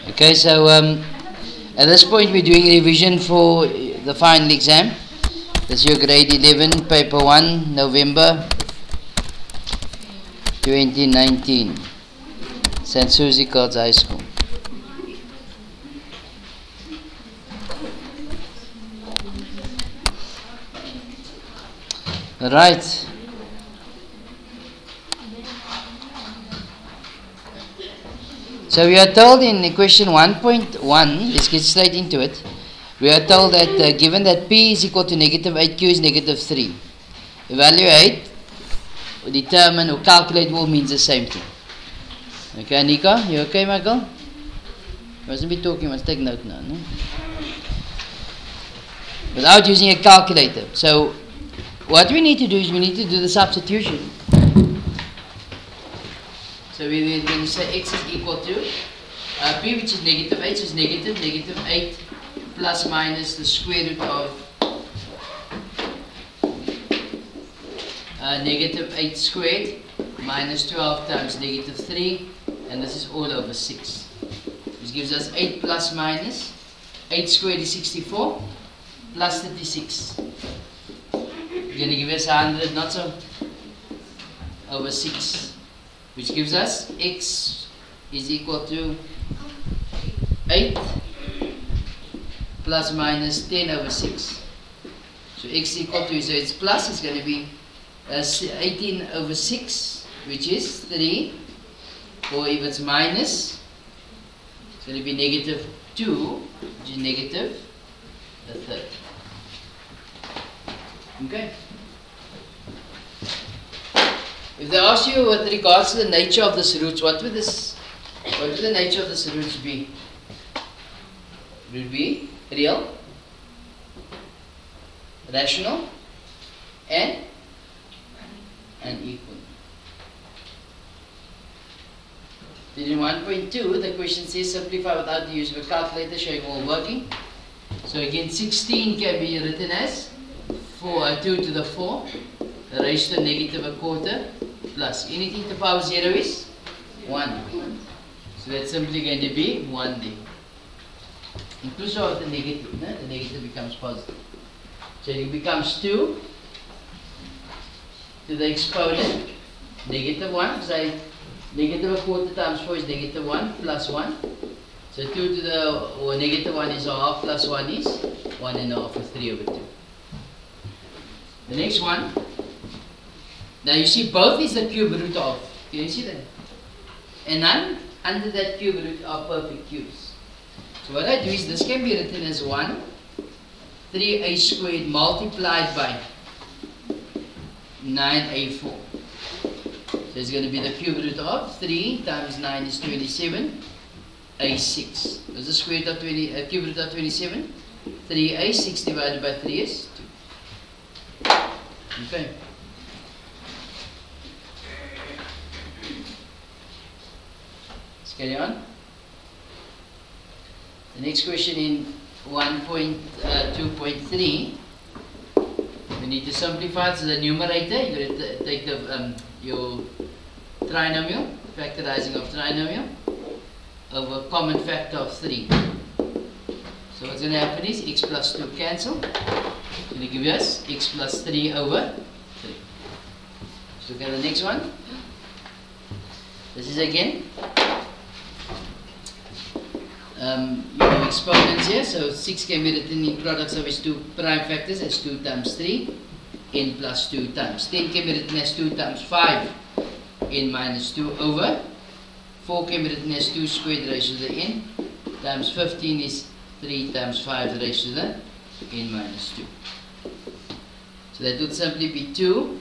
Okay, so at this point we're doing revision for the final exam. This is your grade 11, paper 1, November 2019, St. Susie Cards High School. Right. So we are told in question 1.1, let's get straight into it. We are told that given that P is equal to negative 8, Q is negative 3. Evaluate, or determine, or calculate all means the same thing. Okay, Anika, you okay, Michael? You mustn't be talking, you must take note now. No? Without using a calculator. So, what we need to do is we need to do the substitution. So we're going to say x is equal to p, which is negative 8, so it's negative 8 plus minus the square root of negative 8 squared minus 12 times negative 3, and this is all over 6. This gives us 8 plus minus 8 squared is 64 plus 36. It's going to give us 100, not so, over 6. Which gives us x is equal to 8 plus minus 10 over 6. So x is equal to, so it's plus, it's going to be 18 over 6, which is 3. Or if it's minus, it's going to be negative 2, which is negative a third. Okay. If they ask you with regards to the nature of this roots, what would the nature of this roots be? It would be real, rational, and equal. Then in 1.2, the question says simplify without the use of a calculator, showing all working. So again, 16 can be written as 2 to the 4, raised to negative a quarter, plus anything to the power 0 is 1. So that's simply going to be 1 there. Inclusive of the negative, no? The negative becomes positive. So it becomes 2 to the exponent, negative 1. So negative a quarter times 4 is negative 1 plus 1. So 2 to the, or negative 1 is a half plus 1 is 1 and a half, or 3 over 2. The next one. Now you see both is the cube root of. Can you see that? And none under that cube root are perfect cubes. So what I do is this can be written as 1 3a squared multiplied by 9a4. So it's going to be the cube root of 3 times 9 is 27 a6. There's the square root of 20, cube root of 27. 3a, 6 divided by 3 is 2. Okay. Carry on. The next question in 1.2.3, we need to simplify. So the numerator, you're going to take the, your trinomial, factorizing of trinomial, over a common factor of 3. So what's going to happen is x plus 2 cancel. It's going to give us x plus 3 over 3. Let's look at the next one. This is again you have exponents here, so 6 can be written in products of its 2 prime factors as 2 times 3, n plus 2 times 10 can be written as 2 times 5, n minus 2 over 4 can be written as 2 squared raised to the n, times 15 is 3 times 5 raised to the n minus 2. So that would simply be 2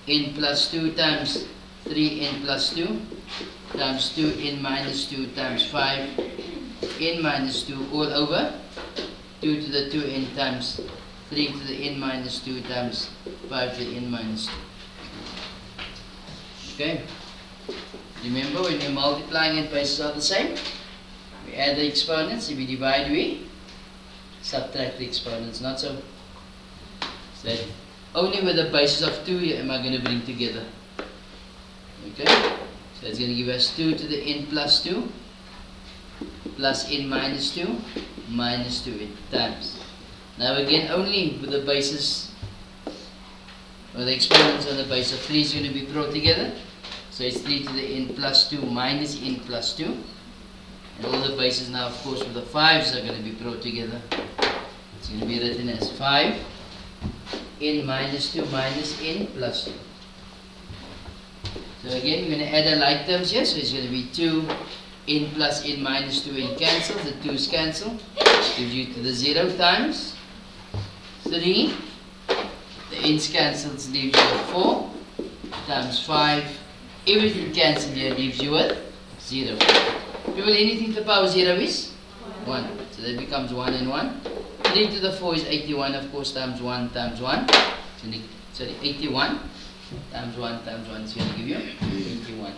n plus 2 times 3n plus 2 times 2n minus 2 times 5 n minus 2 all over 2 to the 2n times 3 to the n minus 2 times 5 to the n minus 2. Okay. Remember, when we're multiplying and bases are the same, we add the exponents. If we divide, we subtract the exponents. Not so. So that only with the basis of 2 am I going to bring together. Okay. So it's going to give us 2 to the n plus 2 plus n minus 2 minus 2 times. Now again, only with the bases or the exponents on the base of 3 is going to be brought together. So it's 3 to the n plus 2 minus n plus 2. And all the bases now, of course, with the 5s are going to be brought together. It's going to be written as 5 n minus 2 minus n plus 2. So again, we're going to add the like terms here. So it's going to be 2 n plus n minus 2 n cancels. The 2's cancel. Gives you to the 0 times 3. The n's cancels, leaves you with 4 times 5. Everything cancelled here leaves you with 0. People, anything to the power 0 is 1. So that becomes 1 and 1. 3 to the 4 is 81, of course, times 1 times 1. So 81 times 1 times 1 is going to give you 81.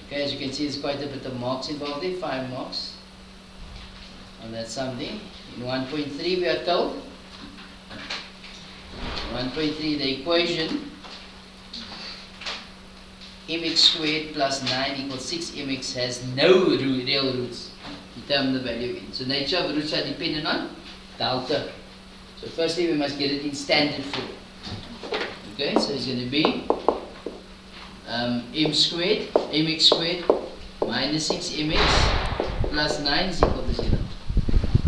Okay, as you can see, there's quite a bit of marks involved there, 5 marks on that sum there. In 1.3 we are told, 1.3 the equation mx squared plus 9 equals 6mx has no real roots. Determine the value in. So nature of roots are dependent on delta. So firstly we must get it in standard form. Okay, so it's going to be mx squared minus 6mx plus 9 is equal to 0.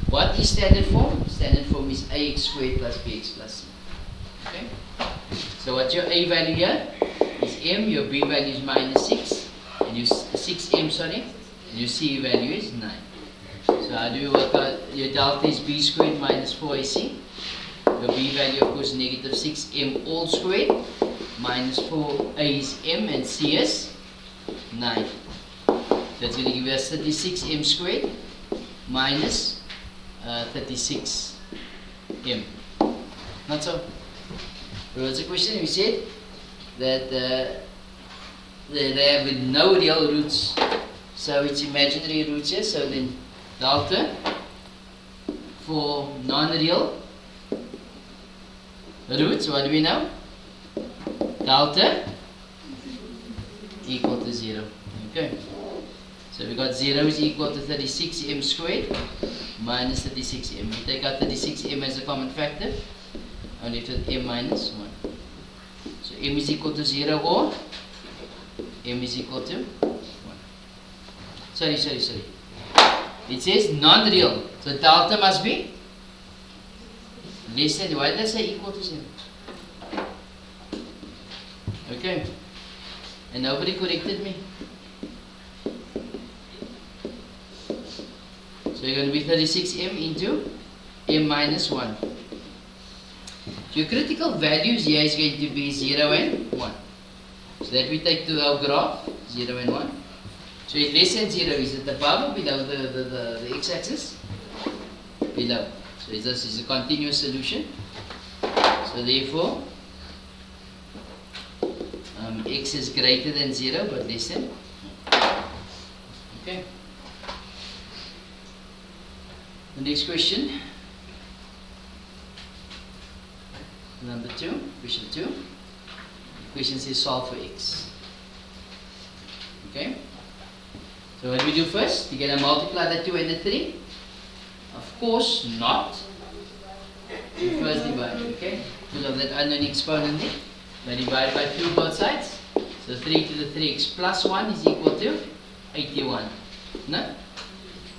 What is standard form? Standard form is ax squared plus bx plus c. Okay, so what's your a value here? Is m, your b value is minus 6, and your 6m, sorry, and your c value is 9. So how do you work out? Your delta is b squared minus 4ac. Your b value, of course, negative 6m all squared minus 4a is m and c is 9. That's going to give us 36m squared minus 36m. Not so? There was a question we said that they have no real roots, so it's imaginary roots here. So then delta for non-real roots, what do we know? Delta equal to 0. Okay, so we got 0 is equal to 36m squared minus 36m. We take out 36m as a common factor, only to m minus 1. So m is equal to 0 or m is equal to 1. Sorry. It says non-real. So delta must be less than, why did I say equal to 0? Okay. And nobody corrected me. So you're going to be 36m into m minus 1. So your critical values here is going to be 0 and 1. So that we take to our graph, 0 and 1. So if less than 0, is it above or below the x-axis? Below. So this is a continuous solution. So therefore, x is greater than 0 but less than 1. Okay. The next question. Number 2, question 2. The question says solve for x. Okay. So what do we do first? You're going to multiply the 2 and the 3? Of course not. You first divide, okay? Because of that unknown exponent there. But divide by 2 both sides. So 3 to the 3x plus 1 is equal to 81. No?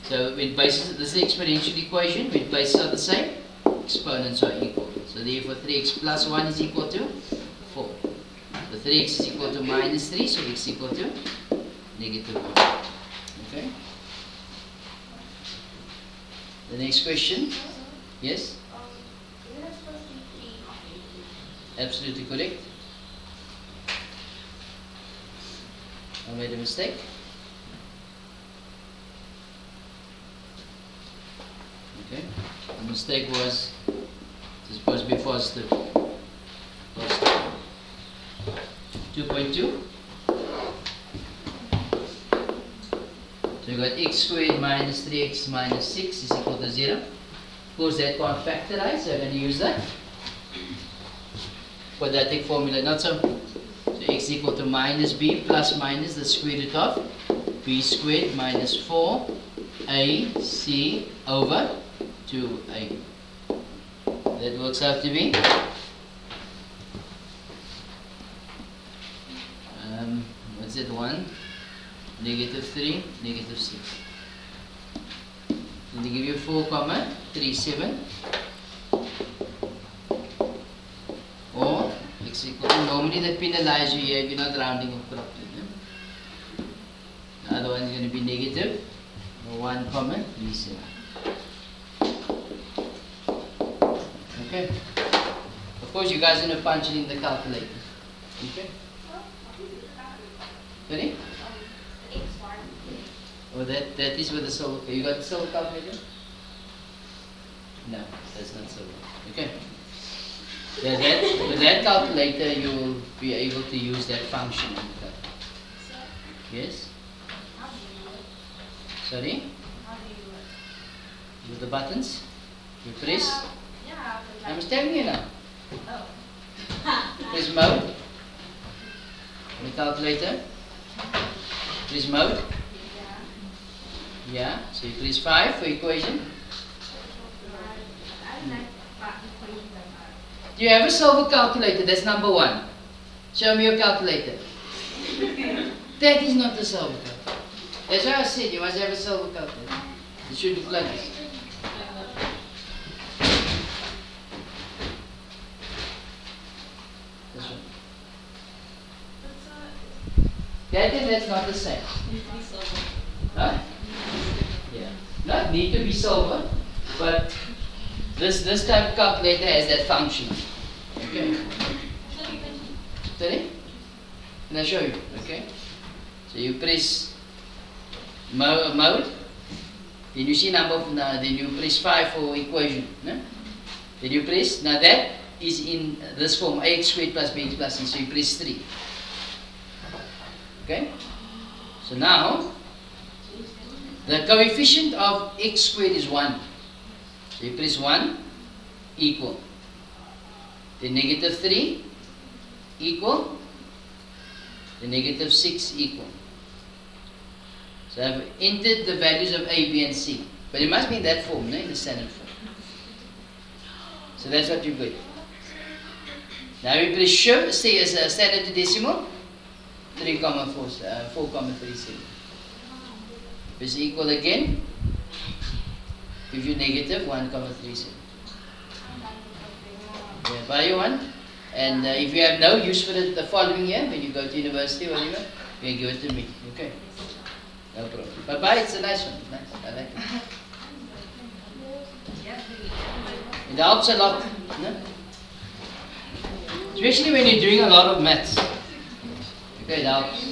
So when bases, this is the exponential equation. When bases are the same, exponents are equal. So therefore 3x plus 1 is equal to 4. The 3x is equal to minus 3, so x is equal to negative 1. Okay. The next question. Yes? Absolutely correct. I made a mistake. Okay. The mistake was it's supposed to be positive. 2.2. So you got x squared minus 3x minus 6 is equal to 0. Of course that can't factorize, so I'm going to use that quadratic formula, not so. So x is equal to minus b plus minus the square root of b squared minus 4ac over 2a. That works out to be what's it, 1, -3, -6. So they give you 4,37, or x equal to, normally that penalize you here if you're not rounding off properly. The other one is going to be negative 1,37. Okay. Of course, you guys are going to punch it in the calculator. Okay. Sorry? Oh, that is with the silver. You got the silver calculator? No, that's not silver. Okay. With that calculator, you will be able to use that function. Yes? Sorry? With the buttons? You press? I'm telling you now. Press mode. The calculator. Press mode. Yeah. So you press 5 for equation. Do you have a silver calculator? That's number 1. Show me your calculator. That is not a silver calculator. That's why I said you must have a silver calculator. It should look like this. That's not the same. Huh? Yeah. Not need to be silver, but this type of calculator has that function. Okay. Sorry? Can I show you? Okay. So you press mode. Then you see number. Then you press 5 for equation. No? Then you press. Now that is in this form, ax squared plus bx plus c. So you press 3. Okay. So now the coefficient of x squared is 1. So you press 1 equal. The -3 equal. The -6 equal. So I've entered the values of a, b and c. But it must be in that form, no? In the standard form. So that's what you get. Now we press shift, stay as a standard to decimal. 4,37. Press equal again. Gives you negative 1,37. Yeah, buy you one. And if you have no use for it the following year, when you go to university or whatever, you can give it to me. Okay? No problem. But buy it's a nice one. It's nice. I like it. It helps a lot. No? Especially when you're doing a lot of maths. Okay, it helps.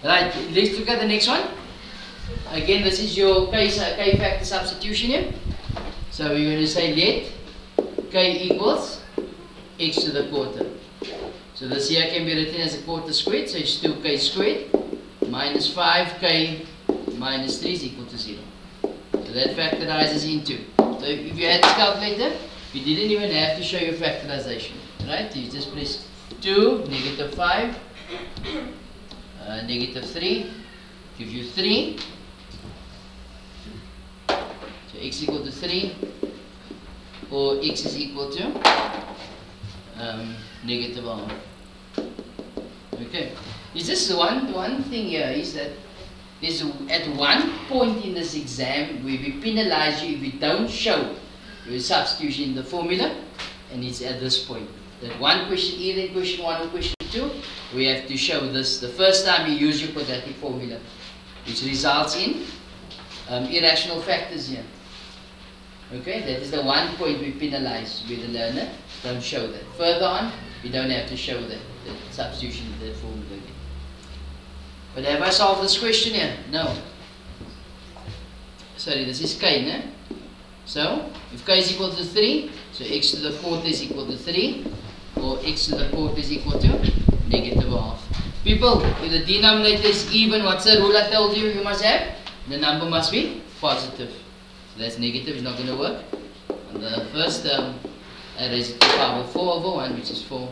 Right, let's look at the next one. Again, this is your k factor substitution here. So we're going to say let k equals x to the quarter. So this here can be written as a quarter squared, so it's 2k squared minus 5k minus 3 is equal to 0. So that factorizes into. So if you had this calculator, you didn't even have to show your factorization. Right? You just press 2, -5, -3, gives you 3. So x equal to 3, or x is equal to -1. Okay. Is this one thing here is that there's at one point in this exam where we penalize you if you don't show your substitution in the formula, and it's at this point. That one question, either in question 1 or question 2, we have to show this the first time you use your quadratic formula, which results in irrational factors here. Okay, that is the one point we penalize with the learner. Don't show that. Further on, we don't have to show that substitution of that formula again. But have I solved this question here? No. Sorry, this is k, no? So, if k is equal to 3, so x to the 4th is equal to 3, or x to the 4th is equal to -1/2. People, if the denominator is even, what's the rule I told you you must have? The number must be positive. So that's negative, it's not going to work. And the first term, I raise it to the power 4/1, which is 4.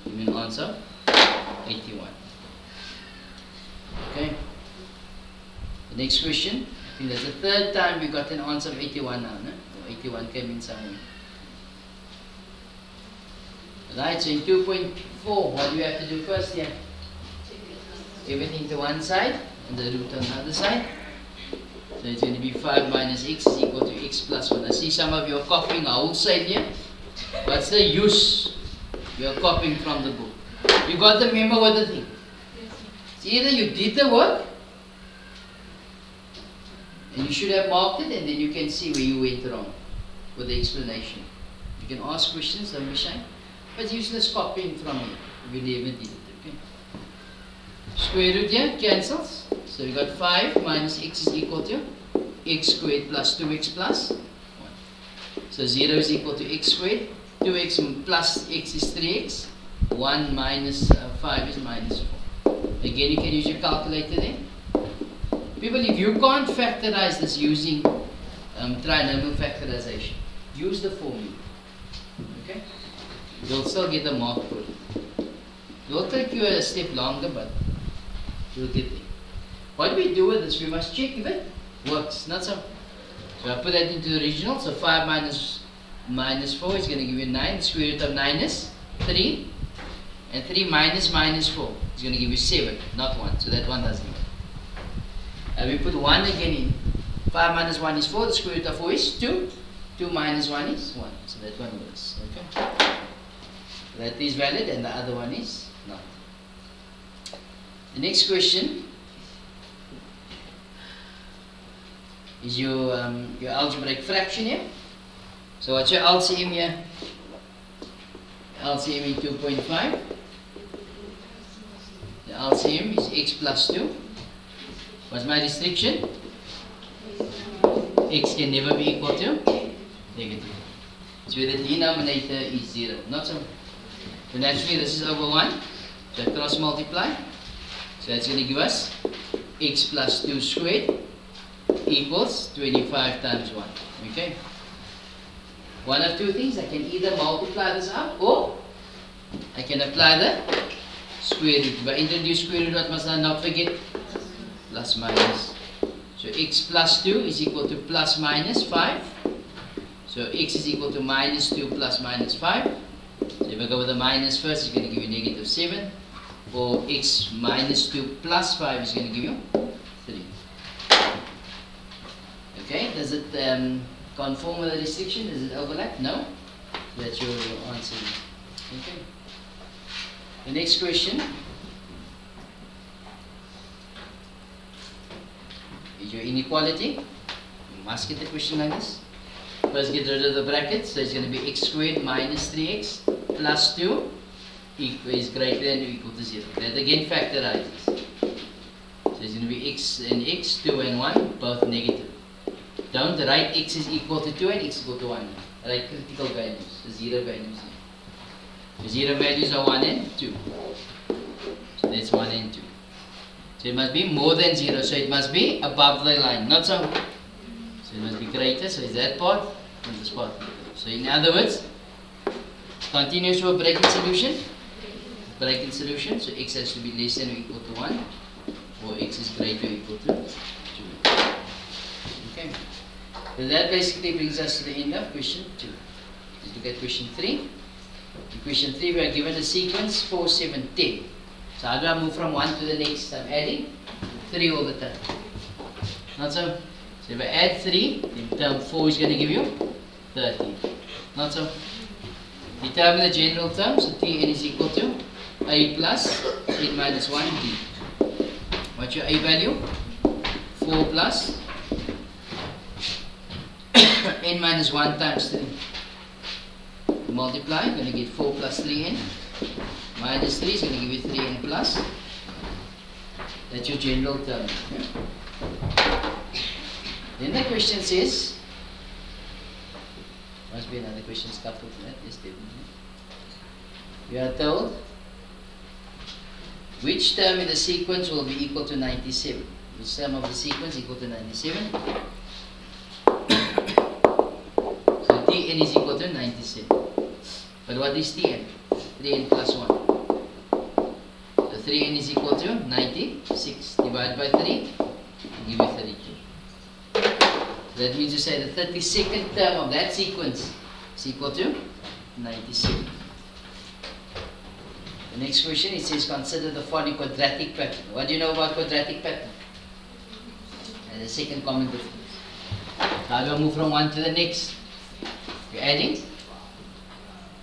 Give me an answer, 81. Okay. Next question. I think that's the third time we got an answer of 81 now, no? Or 81 came in somewhere. Right, so in 2.4, what do you have to do first here? Everything to one side and the root on the other side. So it's going to be 5 minus x is equal to x plus 1. I see some of you are copying outside here. What's the use? You are copying from the book. You got the memo with the thing. So either you did the work, and you should have marked it, and then you can see where you went wrong with the explanation. You can ask questions, don't be shy. But it's useless copying from here. We never did it. Okay. Square root here cancels. So we got 5 minus x is equal to x squared plus 2x plus 1. So 0 is equal to x squared. 2x plus x is 3x. 1 minus 5 is minus 4. Again, you can use your calculator there. People, if you can't factorize this using trinomial factorization, use the formula. Okay? You'll still get the mark for it. It will take you a step longer, but you'll get there. What we do with this, we must check if it works. Not so. So I put that into the original. So 5 minus 4 is going to give you 9. The square root of 9 is 3. And 3 minus 4 is going to give you 7, not 1. So that one doesn't work. And we put 1 again in. 5 minus 1 is 4. The square root of 4 is 2. 2 minus 1 is 1. So that one works. Okay. That is valid and the other one is not. The next question is your algebraic fraction here. So what's your LCM here? LCM in 2.5. The LCM is x plus 2. What's my restriction? X can never be equal to negative. So the denominator is 0. Not so. So naturally this is over 1. So I cross multiply. So that's going to give us x plus 2 squared equals 25 times 1. Okay. One of two things. I can either multiply this out or I can apply the square root. If I introduce square root, what must I not forget? Plus minus. So x plus 2 is equal to plus minus 5. So x is equal to minus 2 plus minus 5. So if I go with the minus first, it's going to give you negative 7. Or x minus 2 plus 5 is going to give you 3. Okay, does it conform with the restriction? Does it overlap? No. That's your answer. Okay. The next question is your inequality. You must get the question like this. First get rid of the brackets. So it's going to be x squared minus 3x plus 2 is greater than or equal to 0. That again factorizes. So it's going to be x and x, 2 and 1, both negative. Don't write x is equal to 2 and x is equal to 1. Write critical values, the 0 values. The 0 values are 1 and 2. So that's 1 and 2. So it must be more than 0. So it must be above the line, not so. So it must be greater. So it's that part and this part. So in other words, continuous or breaking solution. Breaking solution. So x has to be less than or equal to 1, or x is greater or equal to 2. Okay. So that basically brings us to the end of question 2. Let's look at question 3. In question 3 we are given a sequence 4, 7, 10. So how do I move from one to the next? I'm adding 3 all the time. Not so? So if I add 3, then term 4 is going to give you 13. Not so? Determine the general term. So Tn is equal to a plus n minus 1 b. What's your a value? 4 plus n minus 1 times 3. Multiply, going to get 4 plus 3n. Minus 3 is going to give you 3n plus. That's your general term. Yeah? Then the question says, must be another question coupled to that. Yes, definitely. We are told which term in the sequence will be equal to 97. Which term of the sequence equal to 97? So Tn is equal to 97. But what is Tn? 3n plus 1. So 3n is equal to 96. Divide by 3. give you 32. So that means you say the 32nd term of that sequence is equal to 97. The next question, it says consider the following quadratic pattern. What do you know about quadratic pattern? And the second common difference. How do I move from one to the next? You're adding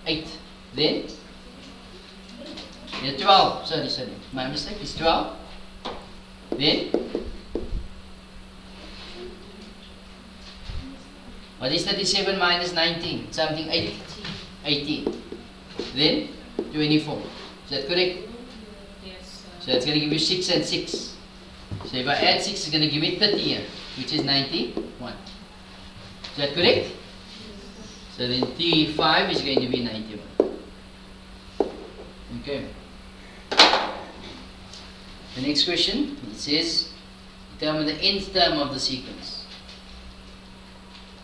8. Then you're 12. Sorry. My mistake is 12. Then what is 37 minus 19? Something 18. Then 24. Is that correct? Yes. So that's going to give you 6 and 6. So if I add 6, it's going to give me 30 here, which is 91. Is that correct? So then T5 is going to be 91. Okay. The next question, it says, determine the nth term of the sequence.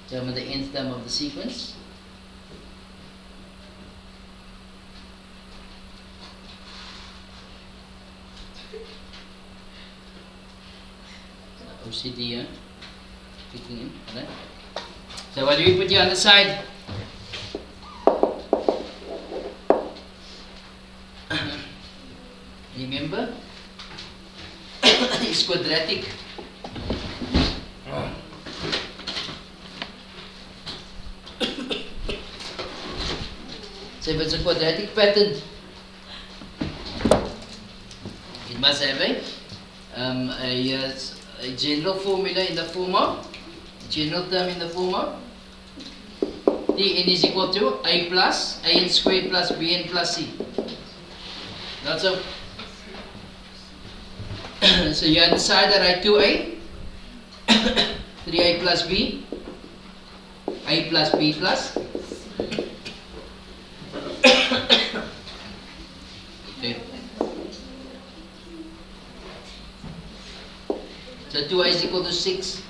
Determine the nth term of the sequence. OCD here, kicking in. Right? So what do we put here on the side? Remember, it's quadratic. So if it's a quadratic pattern, it must have a general formula in the form of, general term in the form of Tn is equal to a plus an squared plus bn plus c. That's all. So you on the side I write 2a, 3a plus b, a plus b plus. Okay. So 2a is equal to 6.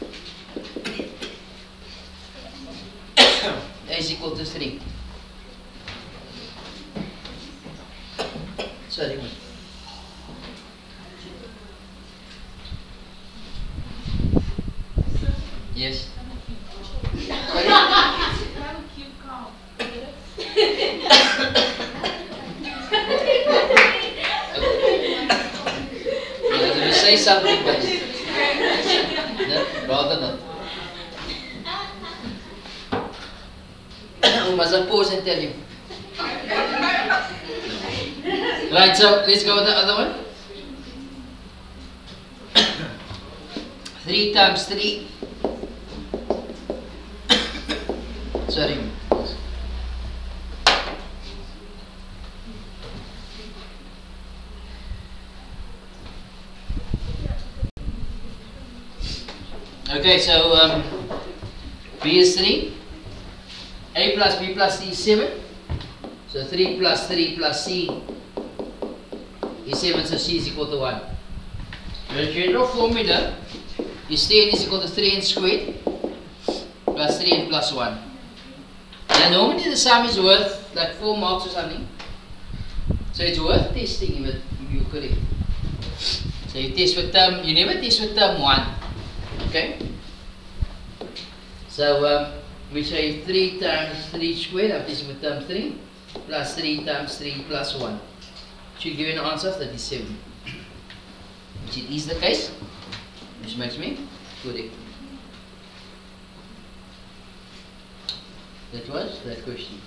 A is equal to 3. Sorry. Yes. Sorry? Say something, but rather not. We must pause and tell you. Right, so let's go with the other one. 3 times 3. Sorry. Okay, so B is 3. A plus B plus C is 7. So 3 plus 3 plus C is 7, so C is equal to 1. The general formula is 10 is equal to 3n squared plus 3n plus 1. Now normally the sum is worth like 4 marks or something. So it's worth testing if you're correct. So you test with term, you never test with term 1. Okay? So we say 3 times 3 squared, I'm testing with term 3, plus 3 times 3 plus 1. Should give you an answer of 37. Which it is the case, which makes me correct. That was that question.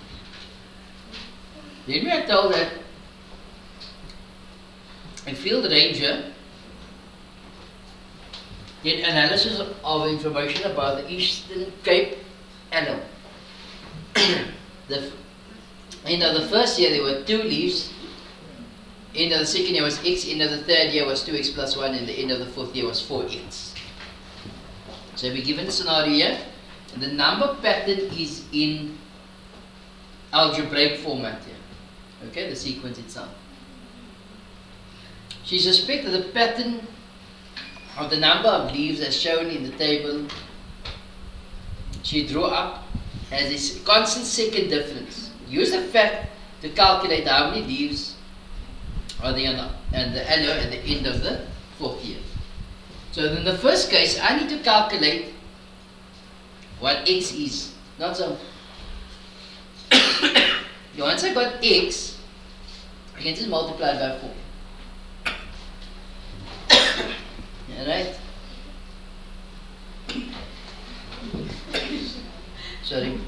Then we are told that a field ranger did analysis of information about the Eastern Cape alum. The end of the first year there were 2 leaves, end of the second year was x, end of the third year was 2x plus 1, and the end of the fourth year was 4x. So we're given the scenario here, and the number pattern is in algebraic format here. Okay, the sequence itself. She suspects that the pattern of the number of leaves as shown in the table she drew up as a constant second difference. Use the fact to calculate how many leaves are there on the aloe at the end of the fourth year. So in the first case, I need to calculate what x is. Not so. Once I got x, I can just multiply it by 4. Alright? Sorry.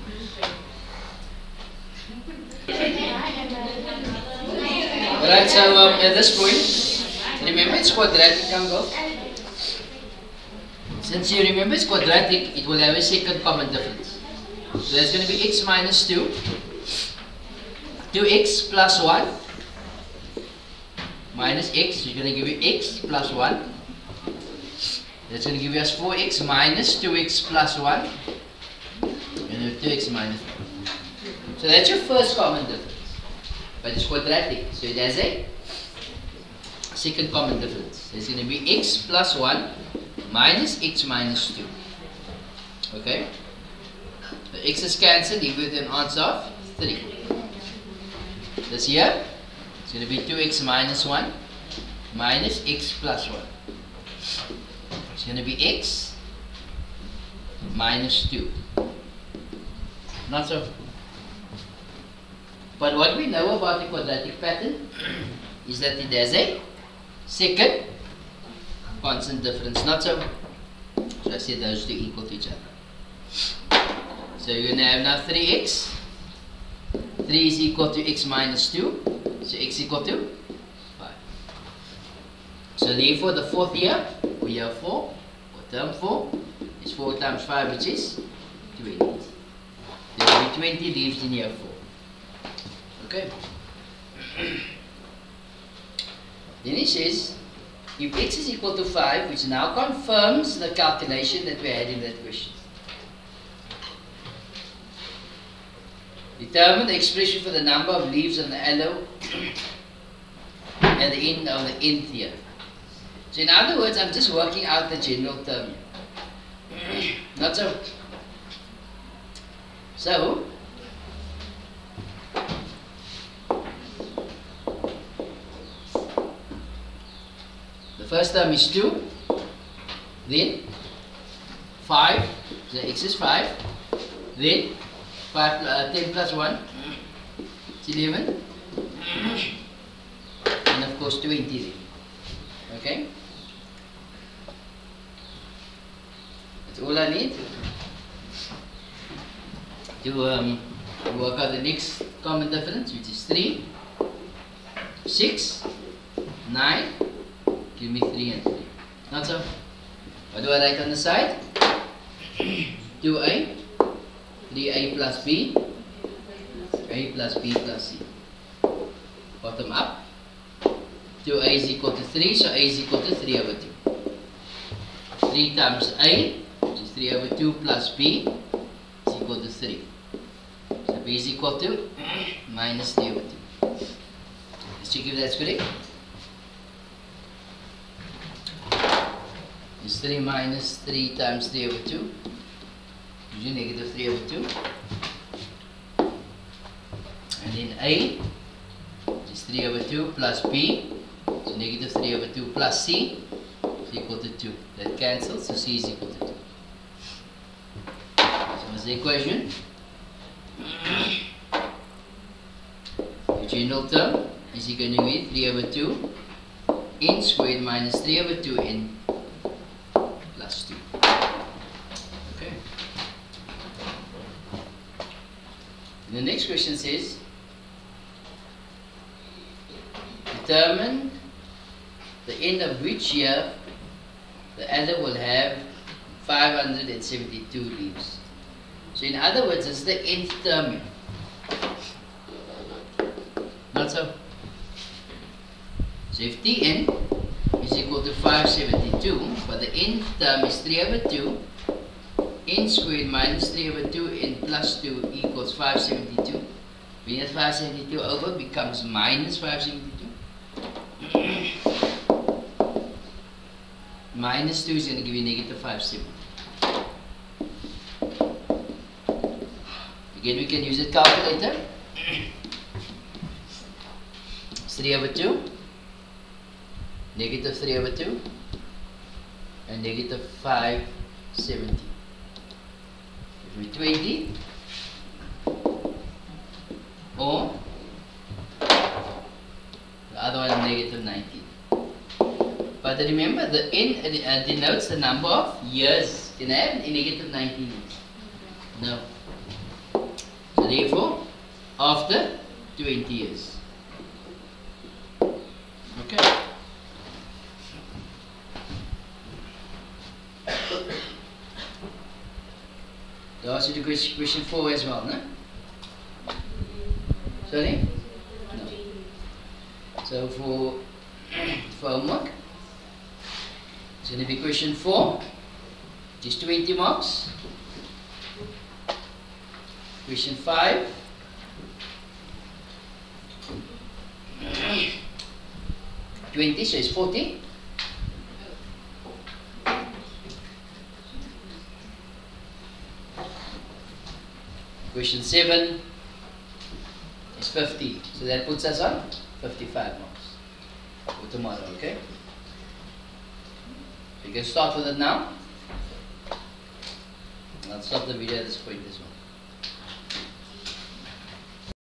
Alright, so at this point, remember it's quadratic, girls? Since you remember it's quadratic, it will have a second common difference. So that's going to be x minus 2, 2x plus 1, minus x, so you're going to give you x plus 1. That's going to give us 4x minus 2x plus 1, and 2x minus 1. So that's your first common difference. But it's quadratic, so it has a second common difference. It's going to be x plus 1 minus x minus 2. Okay? The x is cancelled, leave with an answer of 3. This here, it's going to be 2x minus 1 minus x plus 1. It's going to be x minus 2. Not so. But what we know about the quadratic pattern is that it has a second constant difference. Not so. So I said those two equal to each other. So you're going to have now 3x. 3 is equal to x minus 2. So x equal to 5. So therefore the fourth year, or year 4, or term 4, is 4 times 5, which is 20. There will be 20 leaves in year 4. Okay. Then he says, if x is equal to 5, which now confirms the calculation that we had in that question. Determine the expression for the number of leaves on the aloe at the end of the nth year. So in other words, I'm just working out the general term here. Not so. So, the first term is 2, then 5, so x is 5, then 10 plus 1 is 11, and of course 20 then. Okay? That's all I need to work out the next common difference, which is 3, 6, 9, give me 3 and 3. Not so. What do I write on the side? 2a, 3a plus b, a plus b plus c. Bottom up. 2a is equal to 3, so a is equal to 3 over 2. 3 times a, which is 3 over 2 plus b, is equal to 3. So b is equal to minus 3 over 2. Let's check if that's correct. It's 3 minus 3 times 3 over 2. Usually negative 3 over 2. And then a, which is 3 over 2 plus b, so negative 3 over 2 plus c is equal to 2. That cancels, so c is equal to 2. So what's the equation? The general term is going to be 3 over 2 n squared minus 3 over 2n plus 2. Okay. And the next question says, determine the end of which year the adder will have 572 leaves. So in other words, it's the nth term here. Not so. So if Tn is equal to 572, but the nth term is 3 over 2, n squared minus 3 over 2 n plus 2 equals 572. When that 572 over becomes minus 572. Minus 2 is going to give you negative 570. Again, we can use a calculator. It's 3 over 2, negative 3 over 2, and negative 570. Give me 20 or the other one negative 19. But remember, the n denotes the number of years. Can I have a negative 19 years? No. So therefore, after 20 years. Okay. They asked you to question 4 as well, no? Sorry? No. So for homework, it's going to be question 4, which is 20 marks. Question 5, 20, so it's 40. Question 7 is 50, so that puts us on 55 marks for tomorrow, okay? You can start with it now. I'll stop the video at this point as well.